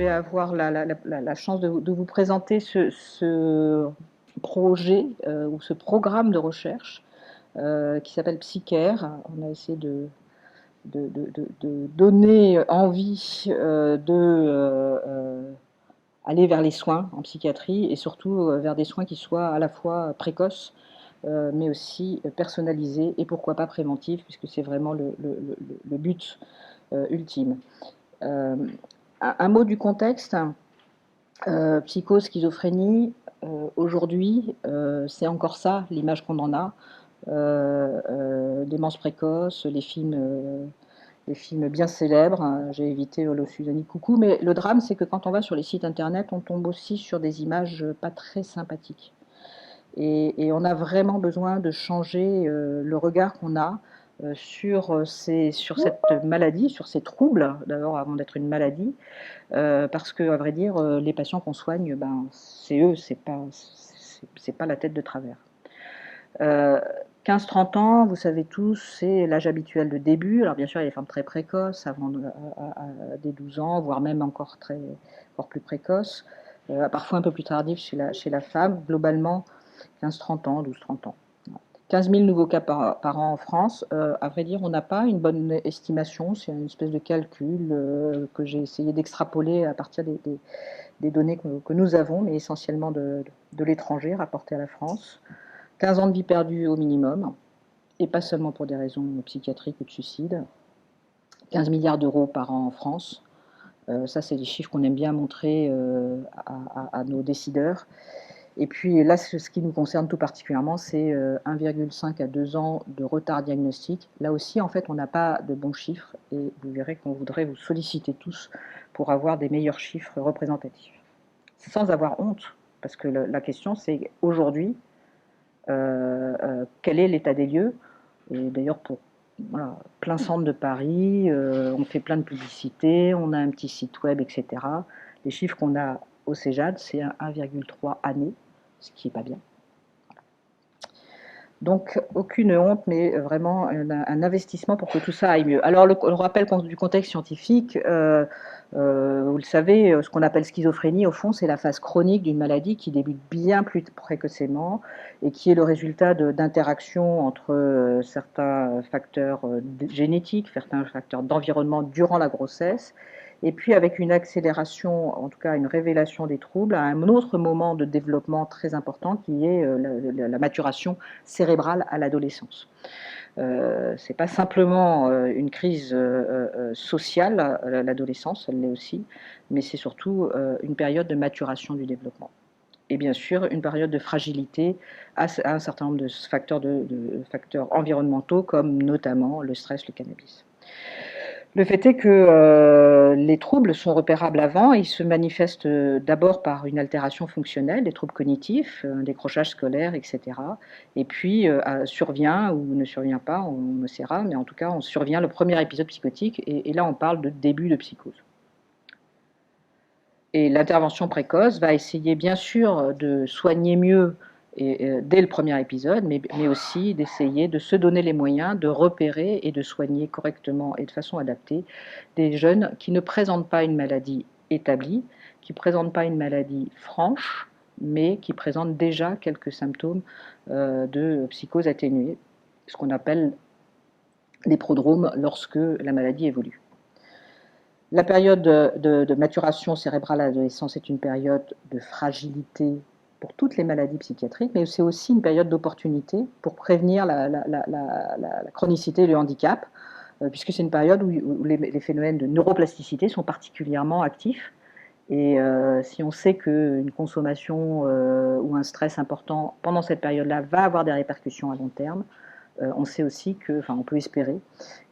vais avoir la chance de vous présenter ce projet ou ce programme de recherche qui s'appelle Psycare. On a essayé de donner envie aller vers les soins en psychiatrie et surtout vers des soins qui soient à la fois précoces mais aussi personnalisés et pourquoi pas préventifs, puisque c'est vraiment le but ultime. Euh, un mot du contexte, psychose, schizophrénie, aujourd'hui, c'est encore ça, l'image qu'on en a. Démence précoce, les films bien célèbres, hein, j'ai évité Holo Suzanne Coucou, mais le drame, c'est que quand on va sur les sites internet, on tombe aussi sur des images pas très sympathiques. Et on a vraiment besoin de changer le regard qu'on a sur cette maladie, sur ces troubles, d'abord avant d'être une maladie, parce que, à vrai dire, les patients qu'on soigne, ben, c'est eux, c'est pas la tête de travers. 15-30 ans, vous savez tous, c'est l'âge habituel de début. Alors bien sûr, il y a des femmes très précoces, dès 12 ans, voire même encore plus précoces, parfois un peu plus tardives chez la femme. Globalement, 15-30 ans, 12-30 ans. 15 000 nouveaux cas par an en France. À vrai dire, on n'a pas une bonne estimation. C'est une espèce de calcul que j'ai essayé d'extrapoler à partir des données que nous avons, mais essentiellement de l'étranger rapporté à la France. 15 ans de vie perdue au minimum, et pas seulement pour des raisons psychiatriques ou de suicide. 15 milliards d'euros par an en France. Ça, c'est des chiffres qu'on aime bien montrer à nos décideurs. Et puis là, ce qui nous concerne tout particulièrement, c'est 1,5 à 2 ans de retard diagnostique. Là aussi, en fait, on n'a pas de bons chiffres et vous verrez qu'on voudrait vous solliciter tous pour avoir des meilleurs chiffres représentatifs. Sans avoir honte, parce que la question, c'est aujourd'hui, quel est l'état des lieux. Et d'ailleurs, pour voilà, plein centre de Paris, on fait plein de publicités, on a un petit site web, etc. Les chiffres qu'on a au CEJAD, c'est 1,3 année, ce qui n'est pas bien. Donc, aucune honte, mais vraiment un investissement pour que tout ça aille mieux. Alors, le rappel du contexte scientifique, vous le savez, ce qu'on appelle schizophrénie, au fond, c'est la phase chronique d'une maladie qui débute bien plus précocement et qui est le résultat d'interactions entre certains facteurs génétiques, certains facteurs d'environnement durant la grossesse, et puis avec une accélération, en tout cas une révélation des troubles, à un autre moment de développement très important qui est la maturation cérébrale à l'adolescence. C'est pas simplement une crise sociale, l'adolescence, elle l'est aussi, mais c'est surtout une période de maturation du développement. Et bien sûr, une période de fragilité à un certain nombre de facteurs environnementaux, comme notamment le stress, le cannabis. Le fait est que les troubles sont repérables avant. Ils se manifestent d'abord par une altération fonctionnelle, des troubles cognitifs, un décrochage scolaire, etc. Et puis survient ou ne survient pas, on essaiera, mais en tout cas, on survient le premier épisode psychotique. Et là, on parle de début de psychose. Et l'intervention précoce va essayer bien sûr de soigner mieux dès le premier épisode, mais aussi d'essayer de se donner les moyens de repérer et de soigner correctement et de façon adaptée des jeunes qui ne présentent pas une maladie établie, qui ne présentent pas une maladie franche, mais qui présentent déjà quelques symptômes de psychose atténuée, ce qu'on appelle des prodromes lorsque la maladie évolue. La période de maturation cérébrale à l'adolescence est une période de fragilité pour toutes les maladies psychiatriques, mais c'est aussi une période d'opportunité pour prévenir la chronicité et le handicap, puisque c'est une période où les phénomènes de neuroplasticité sont particulièrement actifs. Et si on sait qu'une consommation ou un stress important pendant cette période-là va avoir des répercussions à long terme, on sait aussi que, enfin, on peut espérer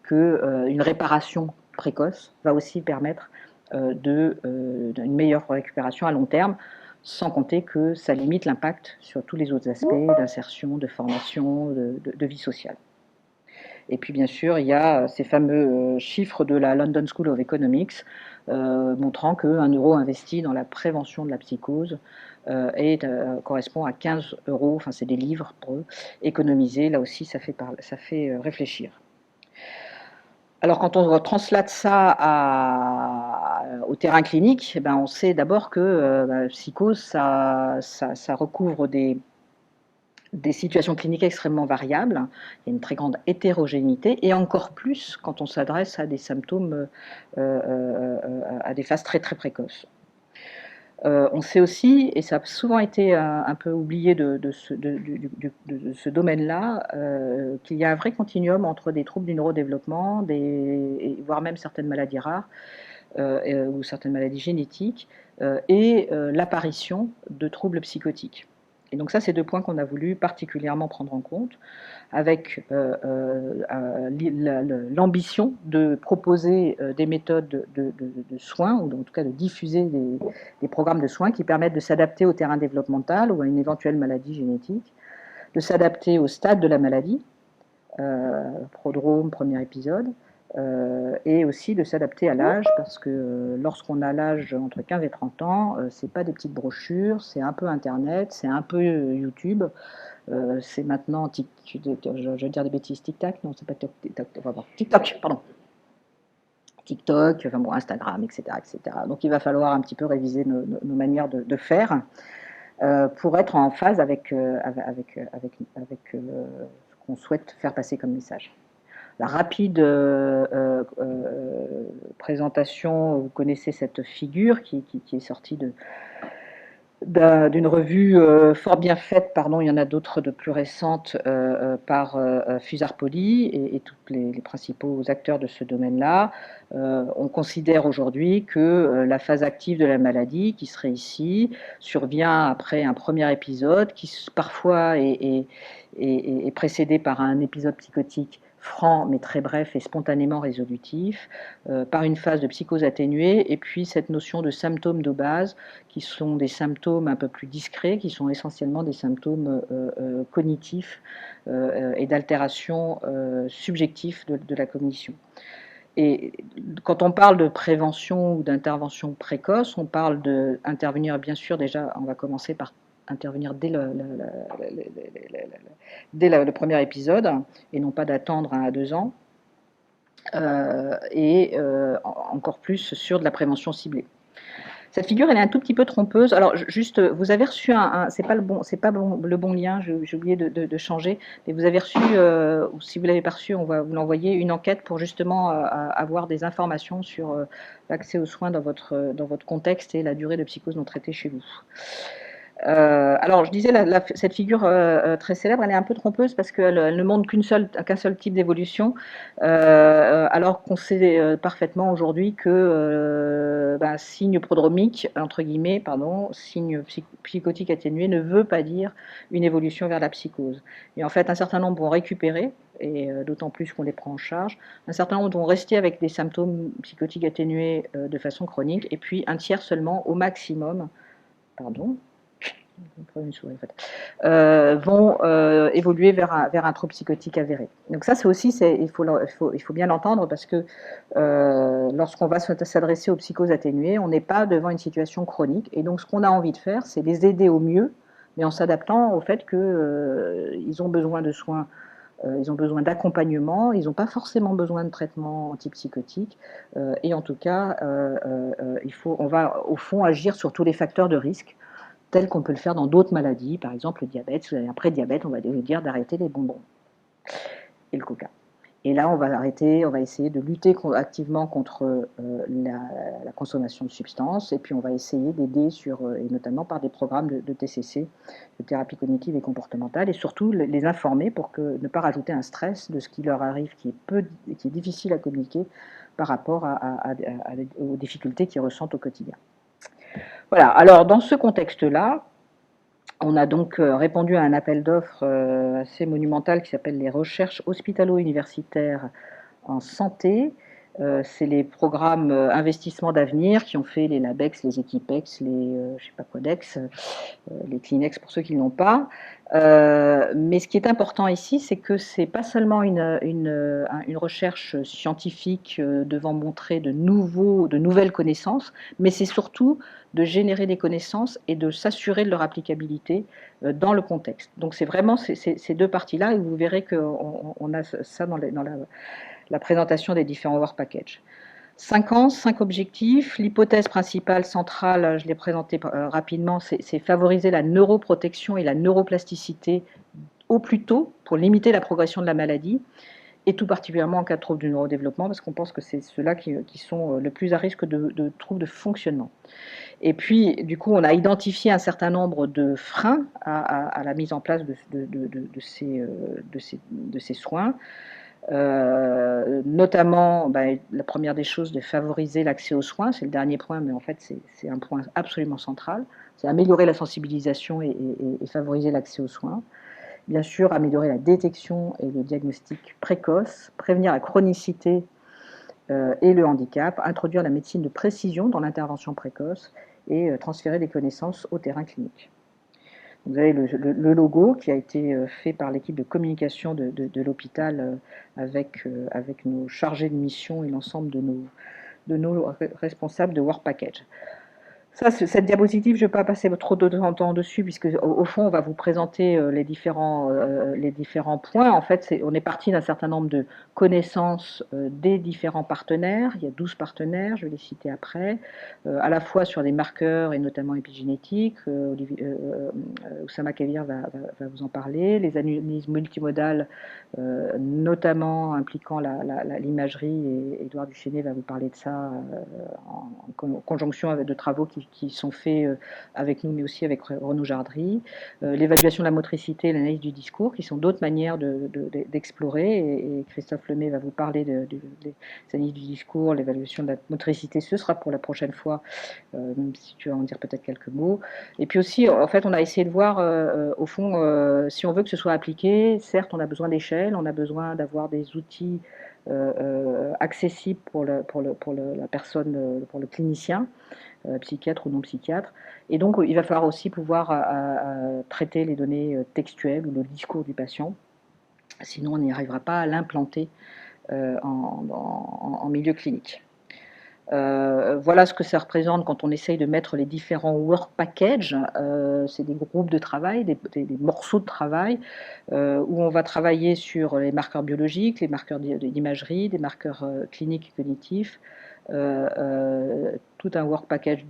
qu'une réparation précoce va aussi permettre d'une meilleure récupération à long terme, sans compter que ça limite l'impact sur tous les autres aspects d'insertion, de formation, de vie sociale. Et puis bien sûr, il y a ces fameux chiffres de la London School of Economics montrant qu'un euro investi dans la prévention de la psychose correspond à 15 euros, enfin c'est des livres pour eux, économisés. Là aussi, ça fait réfléchir. Alors quand on translate ça au terrain clinique, eh ben, on sait d'abord que la psychose, ça recouvre des situations cliniques extrêmement variables. Il y a une très grande hétérogénéité, et encore plus quand on s'adresse à des symptômes, à des phases très très précoces. On sait aussi, et ça a souvent été un peu oublié de ce domaine-là, qu'il y a un vrai continuum entre des troubles du neurodéveloppement, voire même certaines maladies rares, ou certaines maladies génétiques, et l'apparition de troubles psychotiques. Et donc ça, c'est deux points qu'on a voulu particulièrement prendre en compte, avec l'ambition de proposer des méthodes de soins, ou en tout cas de diffuser des programmes de soins qui permettent de s'adapter au terrain développemental ou à une éventuelle maladie génétique, de s'adapter au stade de la maladie, prodrome, premier épisode, et aussi de s'adapter à l'âge, parce que lorsqu'on a l'âge entre 15 et 30 ans, c'est pas des petites brochures, c'est un peu Internet, c'est un peu YouTube, c'est maintenant, je vais dire des bêtises, TikTok, non, c'est pas TikTok, TikTok, pardon. TikTok, enfin bon, Instagram, etc., etc. Donc il va falloir un petit peu réviser nos manières de faire pour être en phase avec ce qu'on souhaite faire passer comme message. La rapide présentation, vous connaissez cette figure qui est sortie d'une revue fort bien faite, pardon, il y en a d'autres de plus récentes, par Fusar-Poli et tous les principaux acteurs de ce domaine-là. On considère aujourd'hui que la phase active de la maladie, qui serait ici, survient après un premier épisode qui parfois est précédé par un épisode psychotique franc mais très bref et spontanément résolutif, par une phase de psychose atténuée, et puis cette notion de symptômes de base, qui sont des symptômes un peu plus discrets, qui sont essentiellement des symptômes cognitifs et d'altération subjective de la cognition. Et quand on parle de prévention ou d'intervention précoce, on parle d'intervenir, bien sûr, déjà, on va commencer par intervenir dès le premier épisode, et non pas d'attendre 1 à 2 ans, et encore plus sur de la prévention ciblée. Cette figure, elle est un tout petit peu trompeuse. Alors, juste, vous avez reçu c'est pas le bon lien, j'ai oublié de changer, mais vous avez reçu, ou si vous l'avez pas reçu, on va vous l'envoyer, une enquête pour justement avoir des informations sur l'accès aux soins dans votre contexte et la durée de psychose non traitée chez vous. Alors, je disais, cette figure très célèbre, elle est un peu trompeuse parce qu'elle ne montre qu'un seul type d'évolution, alors qu'on sait parfaitement aujourd'hui que signe prodromique, entre guillemets, pardon, signe psychotique atténué ne veut pas dire une évolution vers la psychose. Et en fait, un certain nombre vont récupérer, et d'autant plus qu'on les prend en charge. Un certain nombre vont rester avec des symptômes psychotiques atténués de façon chronique, et puis un tiers seulement, au maximum, pardon, vont évoluer vers un trouble psychotique avéré. Donc ça, c'est aussi, il faut bien l'entendre, parce que lorsqu'on va s'adresser aux psychoses atténuées, on n'est pas devant une situation chronique, et donc ce qu'on a envie de faire, c'est les aider au mieux, mais en s'adaptant au fait qu'ils ont besoin de soins, ils ont besoin d'accompagnement, ils n'ont pas forcément besoin de traitement antipsychotique, et en tout cas, on va au fond agir sur tous les facteurs de risque, tel qu'on peut le faire dans d'autres maladies, par exemple le diabète. Si vous avez un prédiabète, on va vous dire d'arrêter les bonbons et le coca. Et là, on va essayer de lutter activement contre la consommation de substances, et puis on va essayer d'aider et notamment par des programmes de TCC, de thérapie cognitive et comportementale, et surtout les informer pour ne pas rajouter un stress de ce qui leur arrive, qui est difficile à communiquer par rapport aux difficultés qu'ils ressentent au quotidien. Voilà, alors dans ce contexte-là, on a donc répondu à un appel d'offres assez monumental qui s'appelle les recherches hospitalo-universitaires en santé. C'est les programmes investissement d'avenir qui ont fait les LABEX, les Equipex, je sais pas quoi d'ex, les Kleenex pour ceux qui ne l'ont pas. Mais ce qui est important ici, c'est que ce n'est pas seulement une recherche scientifique devant montrer de nouvelles connaissances, mais c'est surtout de générer des connaissances et de s'assurer de leur applicabilité dans le contexte. Donc c'est vraiment ces deux parties-là, et vous verrez qu'on a ça dans la présentation des différents work packages. 5 ans, 5 objectifs. L'hypothèse principale centrale, je l'ai présentée rapidement, c'est favoriser la neuroprotection et la neuroplasticité au plus tôt pour limiter la progression de la maladie, et tout particulièrement en cas de troubles du neurodéveloppement, parce qu'on pense que c'est ceux-là qui sont le plus à risque de troubles de fonctionnement. Et puis, du coup, on a identifié un certain nombre de freins à la mise en place de ces soins. Notamment, la première des choses, de favoriser l'accès aux soins, c'est le dernier point, mais en fait c'est un point absolument central, c'est améliorer la sensibilisation et favoriser l'accès aux soins. Bien sûr, améliorer la détection et le diagnostic précoce, prévenir la chronicité et le handicap, introduire la médecine de précision dans l'intervention précoce et transférer des connaissances au terrain clinique. Vous avez le logo qui a été fait par l'équipe de communication de l'hôpital avec nos chargés de mission et l'ensemble de nos responsables de Work Package. Ça, cette diapositive, je ne vais pas passer trop de temps dessus, puisque au fond, on va vous présenter les différents points. En fait, on est parti d'un certain nombre de connaissances des différents partenaires. Il y a 12 partenaires, je vais les citer après, à la fois sur des marqueurs et notamment épigénétiques. Oussama Kavir va vous en parler. Les analyses multimodales, notamment impliquant l'imagerie, et Édouard Duchesnay va vous parler de ça en conjonction avec de travaux qui sont faits avec nous, mais aussi avec Renaud Jardry. L'évaluation de la motricité, l'analyse du discours, qui sont d'autres manières d'explorer, et Christophe Lemay va vous parler des analyses du discours, l'évaluation de la motricité, ce sera pour la prochaine fois, même si tu vas en dire peut-être quelques mots. Et puis aussi, en fait, on a essayé de voir, au fond, si on veut que ce soit appliqué, certes, on a besoin d'échelle, on a besoin d'avoir des outils accessibles pour la personne, pour le clinicien, psychiatre ou non psychiatre. Et donc, il va falloir aussi pouvoir traiter les données textuelles ou le discours du patient. Sinon, on n'y arrivera pas à l'implanter en milieu clinique. Voilà ce que ça représente quand on essaye de mettre les différents work packages. C'est des groupes de travail, des morceaux de travail où on va travailler sur les marqueurs biologiques, les marqueurs d'imagerie, des marqueurs cliniques et cognitifs, tout un work package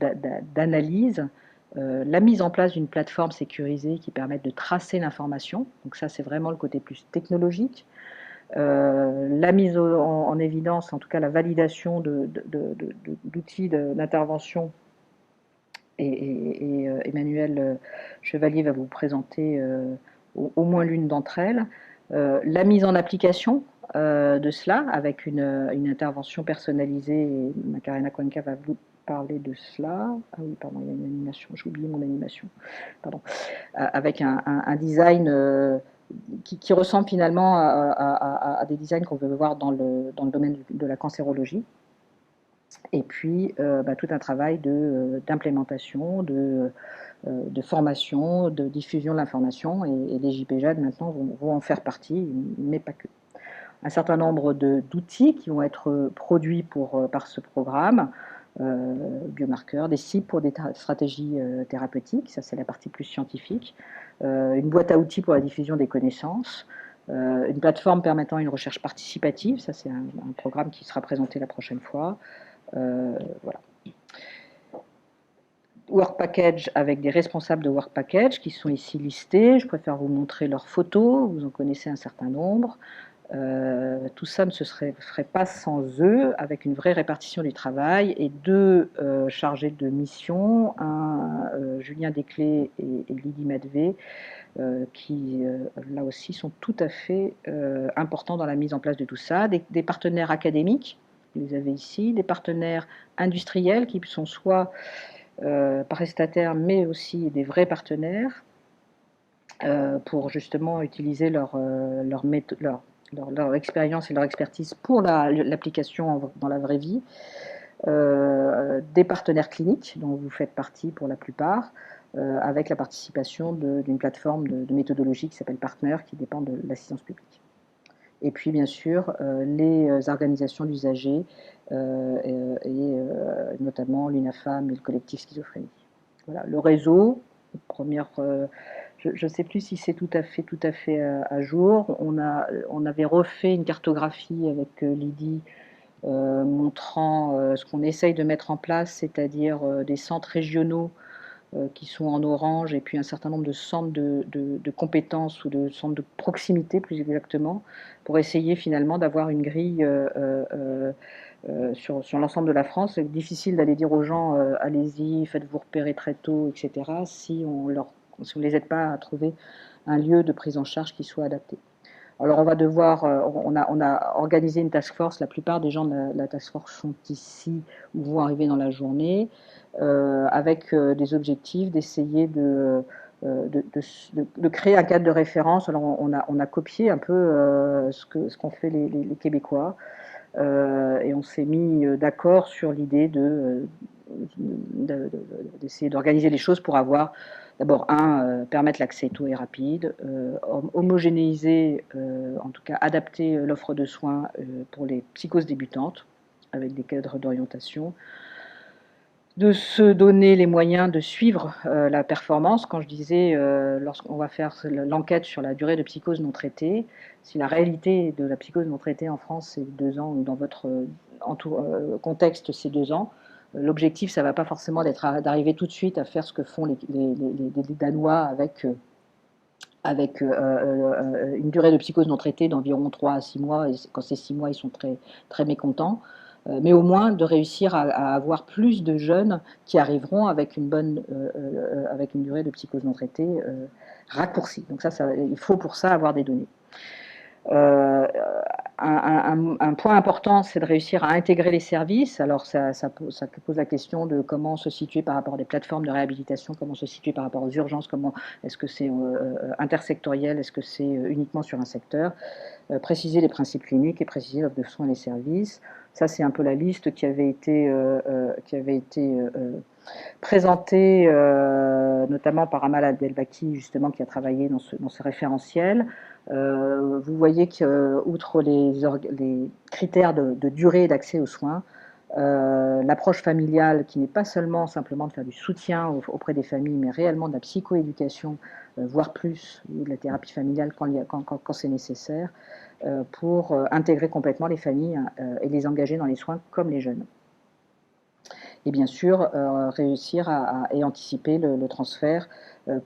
d'analyse, la mise en place d'une plateforme sécurisée qui permette de tracer l'information. Donc ça, c'est vraiment le côté plus technologique. La mise en évidence, en tout cas la validation d'outils d'intervention, et Emmanuel Chevalier va vous présenter au moins l'une d'entre elles. La mise en application de cela avec une intervention personnalisée, et Macarena Cuenca va vous parler de cela. Ah oui, pardon, il y a une animation, j'ai oublié mon animation. Pardon. Avec un design qui ressemble finalement à des designs qu'on peut voir dans le domaine de la cancérologie. Et puis, tout un travail d'implémentation, de formation, de diffusion de l'information, et les JPJAD maintenant vont en faire partie, mais pas que. Un certain nombre d'outils qui vont être produits par ce programme, biomarqueurs, des cibles pour des stratégies thérapeutiques, ça c'est la partie plus scientifique, une boîte à outils pour la diffusion des connaissances, une plateforme permettant une recherche participative, ça c'est un programme qui sera présenté la prochaine fois. Voilà. Work Package avec des responsables de Work Package qui sont ici listés. Je préfère vous montrer leurs photos, vous en connaissez un certain nombre. Tout ça ne se ferait pas sans eux, avec une vraie répartition du travail, et deux chargés de mission, Julien Desclés et Lydie Madvé, qui là aussi sont tout à fait importants dans la mise en place de tout ça. Des partenaires académiques, vous les avez ici, des partenaires industriels qui sont soit prestataires mais aussi des vrais partenaires pour justement utiliser leur expérience et leur expertise pour l'application dans la vraie vie, des partenaires cliniques dont vous faites partie pour la plupart, avec la participation d'une plateforme de méthodologie qui s'appelle Partner, qui dépend de l'assistance publique. Et puis bien sûr les organisations d'usagers, et notamment l'UNAFAM et le collectif schizophrénie. Voilà, le réseau, première je ne sais plus si c'est tout à fait à jour. On avait refait une cartographie avec Lydie montrant ce qu'on essaye de mettre en place, c'est-à-dire des centres régionaux qui sont en orange, et puis un certain nombre de centres de compétences ou de centres de proximité, plus exactement, pour essayer finalement d'avoir une grille sur l'ensemble de la France. C'est difficile d'aller dire aux gens allez-y, faites-vous repérer très tôt, etc., si on ne les aide pas à trouver un lieu de prise en charge qui soit adapté. Alors on va devoir, on a organisé une task force, la plupart des gens de la task force sont ici ou vont arriver dans la journée, avec des objectifs d'essayer de créer un cadre de référence. Alors on a copié un peu ce qu'ont fait les Québécois, et on s'est mis d'accord sur l'idée d'essayer d'organiser les choses pour avoir d'abord permettre l'accès tôt et rapide, homogénéiser, en tout cas adapter l'offre de soins pour les psychoses débutantes avec des cadres d'orientation, de se donner les moyens de suivre la performance. Quand je disais, lorsqu'on va faire l'enquête sur la durée de psychose non traitée, si la réalité de la psychose non traitée en France c'est 2 ans, ou dans votre contexte c'est 2 ans, l'objectif ça ne va pas forcément d'arriver tout de suite à faire ce que font les Danois avec une durée de psychose non traitée d'environ 3 à 6 mois, et quand c'est 6 mois ils sont très, très mécontents. Mais au moins de réussir à avoir plus de jeunes qui arriveront avec une durée de psychose non traitée raccourcie. Donc il faut pour ça avoir des données. Un point important, c'est de réussir à intégrer les services. Alors ça pose la question de comment se situer par rapport à des plateformes de réhabilitation, comment se situer par rapport aux urgences, est-ce que c'est intersectoriel, est-ce que c'est uniquement sur un secteur, préciser les principes cliniques et préciser l'offre de soins et les services. Ça, c'est un peu la liste qui avait été présentée notamment par Amal Abdelbaki, justement, qui a travaillé dans ce référentiel. Vous voyez qu'outre les critères de durée et d'accès aux soins, l'approche familiale, qui n'est pas simplement de faire du soutien auprès des familles, mais réellement de la psychoéducation, voire plus, ou de la thérapie familiale quand c'est nécessaire, pour intégrer complètement les familles et les engager dans les soins comme les jeunes. Et bien sûr, réussir et anticiper le transfert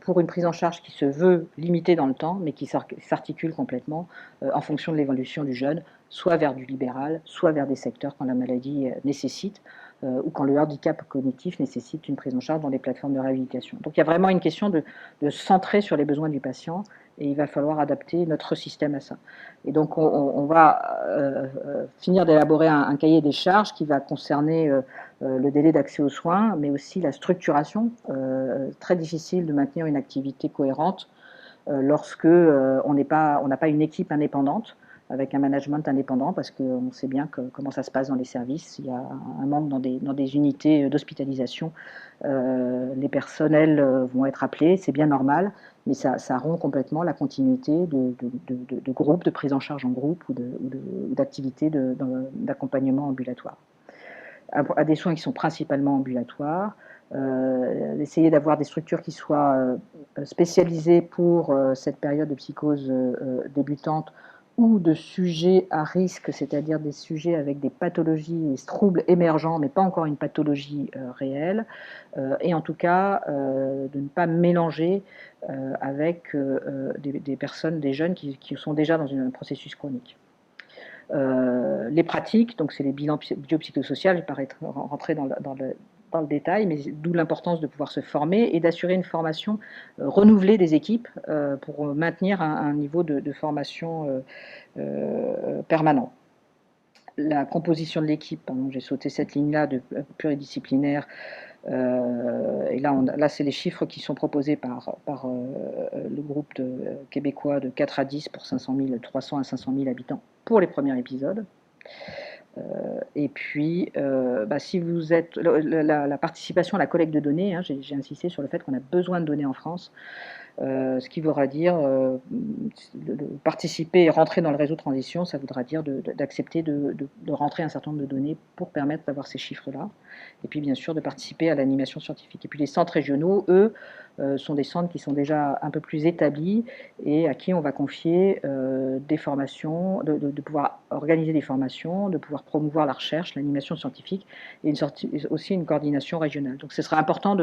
pour une prise en charge qui se veut limitée dans le temps, mais qui s'articule complètement en fonction de l'évolution du jeune, soit vers du libéral, soit vers des secteurs quand la maladie nécessite, ou quand le handicap cognitif nécessite une prise en charge dans des plateformes de réhabilitation. Donc il y a vraiment une question de centrer sur les besoins du patient, et il va falloir adapter notre système à ça. Et donc on va finir d'élaborer un cahier des charges qui va concerner le délai d'accès aux soins, mais aussi la structuration. Très difficile de maintenir une activité cohérente lorsque on n'a pas une équipe indépendante avec un management indépendant, parce qu'on sait bien comment ça se passe dans les services. Il y a un manque dans des unités d'hospitalisation. Les personnels vont être appelés, c'est bien normal, mais ça rompt complètement la continuité de groupes, de prise en charge en groupe ou d'activités d'accompagnement ambulatoire. À des soins qui sont principalement ambulatoires, essayer d'avoir des structures qui soient spécialisées pour cette période de psychose débutante, ou de sujets à risque, c'est-à-dire des sujets avec des pathologies et troubles émergents, mais pas encore une pathologie réelle, et en tout cas de ne pas mélanger avec des personnes, des jeunes qui sont déjà dans un processus chronique. Les pratiques, donc c'est les bilans biopsychosociaux, je ne vais pas rentrer dans le détail, mais d'où l'importance de pouvoir se former et d'assurer une formation renouvelée des équipes pour maintenir un niveau de formation permanent. La composition de l'équipe, j'ai sauté cette ligne-là de pluridisciplinaire, et là c'est les chiffres qui sont proposés par le groupe québécois de 4 à 10 pour 300 à 500 000 habitants pour les premiers épisodes. Et puis, si vous êtes la participation à la collecte de données, j'ai insisté sur le fait qu'on a besoin de données en France, ce qui voudra dire participer et rentrer dans le réseau de transition, ça voudra dire d'accepter de rentrer un certain nombre de données pour permettre d'avoir ces chiffres-là, et puis bien sûr de participer à l'animation scientifique. Et puis les centres régionaux, eux, sont des centres qui sont déjà un peu plus établis et à qui on va confier des formations, de pouvoir organiser des formations, de pouvoir promouvoir la recherche, l'animation scientifique et aussi une coordination régionale. Donc ce sera important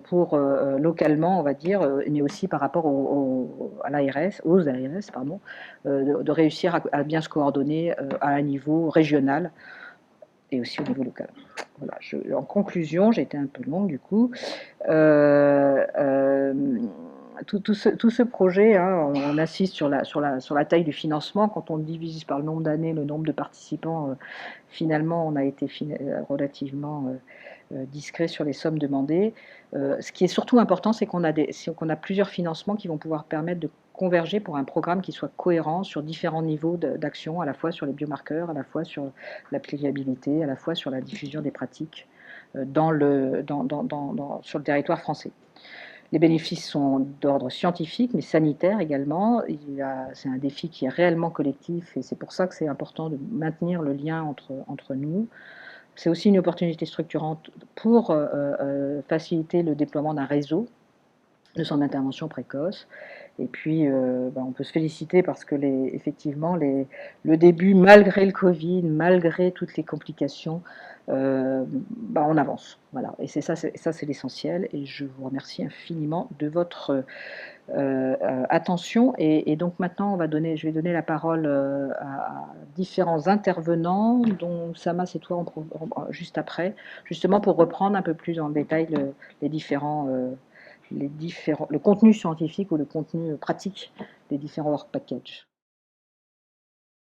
pour localement, on va dire, mais aussi par rapport à l'ARS, aux ARS, pardon, de réussir à bien se coordonner à un niveau régional et aussi au niveau local. Voilà, en conclusion, j'ai été un peu longue du coup. Tout ce projet, hein, on insiste sur la taille du financement. Quand on divise par le nombre d'années, le nombre de participants, finalement, on a été relativement discret sur les sommes demandées. Ce qui est surtout important, c'est qu'on a plusieurs financements qui vont pouvoir permettre de converger pour un programme qui soit cohérent sur différents niveaux d'action, à la fois sur les biomarqueurs, à la fois sur l'applicabilité, à la fois sur la diffusion des pratiques sur le territoire français. Les bénéfices sont d'ordre scientifique, mais sanitaire également. C'est un défi qui est réellement collectif et c'est pour ça que c'est important de maintenir le lien entre nous. C'est aussi une opportunité structurante pour faciliter le déploiement d'un réseau de centres d'intervention précoce. Et puis, on peut se féliciter parce que effectivement, le début, malgré le Covid, malgré toutes les complications, on avance. Voilà. Et ça, c'est l'essentiel. Et je vous remercie infiniment de votre attention. Et donc maintenant, je vais donner la parole à différents intervenants, dont Sama, c'est toi juste après, justement pour reprendre un peu plus en détail le contenu scientifique ou le contenu pratique des différents work packages.